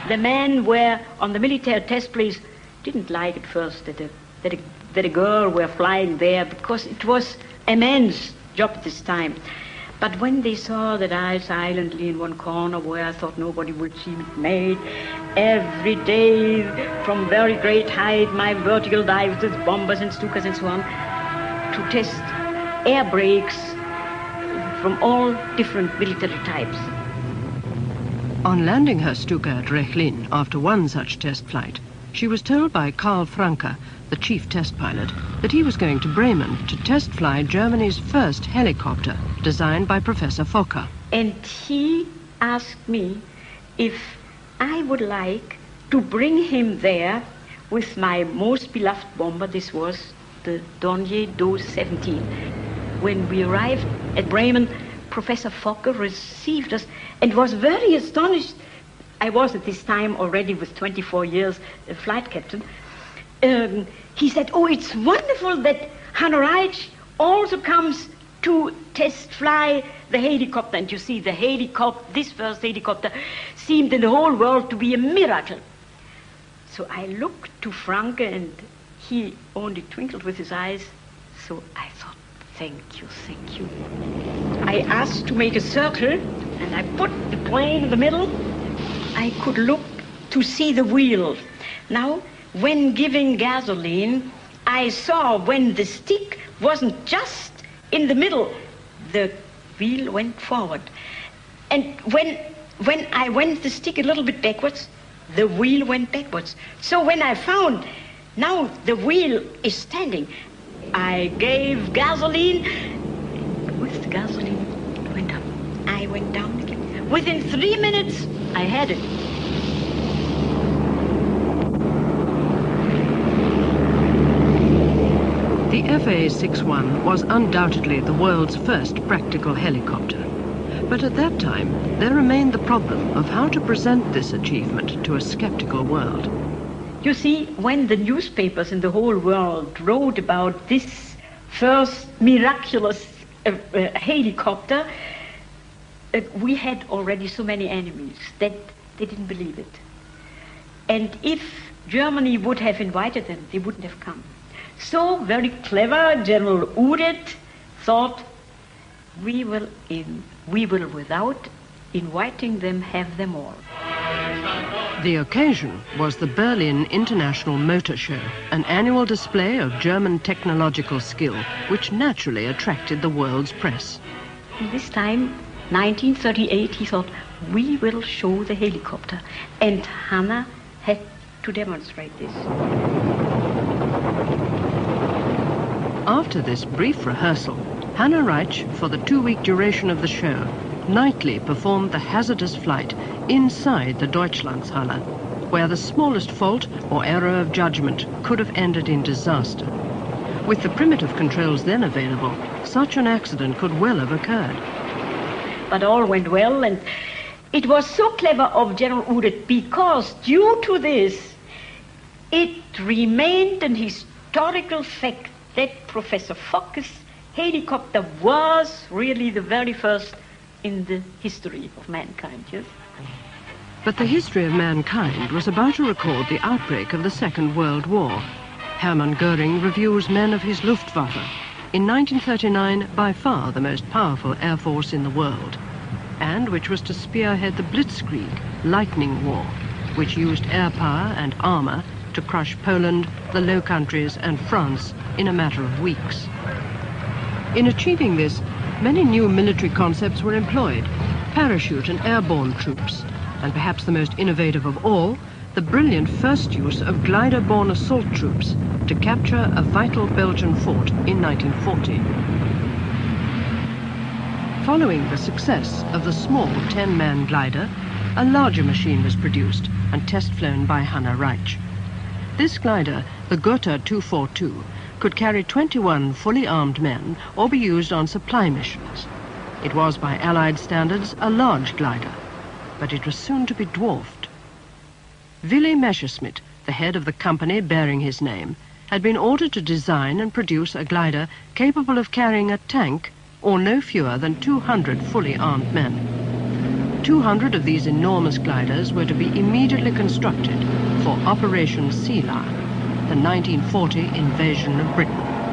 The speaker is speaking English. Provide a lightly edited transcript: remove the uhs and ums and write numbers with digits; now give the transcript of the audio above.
The men were on the military test place, didn't like at first that a girl were flying there, because it was a man's job at this time. But when they saw that I silently in one corner where I thought nobody would see me made, every day from very great height, my vertical dives with bombers and Stukas and so on, to test air brakes from all different military types. On landing her Stuka at Rechlin after one such test flight, she was told by Karl Franke, the chief test pilot, that he was going to Bremen to test fly Germany's first helicopter, designed by Professor Fokker. And he asked me if I would like to bring him there with my most beloved bomber. This was the Dornier Do 17. When we arrived at Bremen, Professor Fokker received us and was very astonished. I was at this time already with 24 years a flight captain. He said, "Oh, it's wonderful that Hanna Reitsch also comes to test fly the helicopter." And you see, the helicopter, this first helicopter, seemed in the whole world to be a miracle. So I looked to Franke and he only twinkled with his eyes. So I thought, thank you, thank you. I asked to make a circle and I put the plane in the middle. I could look to see the wheel. Now, when giving gasoline, I saw when the stick wasn't just in the middle, the wheel went forward. And when I went the stick a little bit backwards, the wheel went backwards. So when I found now the wheel is standing, I gave gasoline. With the gasoline, it went up. I went down again. Within 3 minutes, I had it. The FA-61 was undoubtedly the world's first practical helicopter. But at that time, there remained the problem of how to present this achievement to a skeptical world. You see, when the newspapers in the whole world wrote about this first miraculous helicopter, we had already so many enemies that they didn't believe it. And if Germany would have invited them, they wouldn't have come. So very clever General Udet thought, we will, without inviting them, have them all. The occasion was the Berlin International Motor Show, an annual display of German technological skill, which naturally attracted the world's press. And this time, 1938, he thought, we will show the helicopter. And Hanna had to demonstrate this. After this brief rehearsal, Hanna Reitsch, for the 2-week duration of the show, nightly performed the hazardous flight inside the Deutschlandshalle, where the smallest fault or error of judgment could have ended in disaster. With the primitive controls then available, such an accident could well have occurred. But all went well, and it was so clever of General Udet, because due to this, it remained an historical fact that Professor Fokker's helicopter was really the very first in the history of mankind, yes? But the history of mankind was about to record the outbreak of the Second World War. Hermann Göring reviews men of his Luftwaffe, in 1939 by far the most powerful air force in the world, and which was to spearhead the Blitzkrieg, lightning war, which used air power and armor to crush Poland, the Low Countries and France in a matter of weeks. In achieving this, many new military concepts were employed: parachute and airborne troops, and perhaps the most innovative of all, the brilliant first use of glider-borne assault troops to capture a vital Belgian fort in 1940. Following the success of the small 10-man glider, a larger machine was produced and test-flown by Hanna Reitsch. This glider, the Gotha 242, could carry 21 fully armed men or be used on supply missions. It was, by Allied standards, a large glider, but it was soon to be dwarfed. Willy Messerschmitt, the head of the company bearing his name, had been ordered to design and produce a glider capable of carrying a tank or no fewer than 200 fully armed men. 200 of these enormous gliders were to be immediately constructed for Operation Sea Lion, the 1940 invasion of Britain.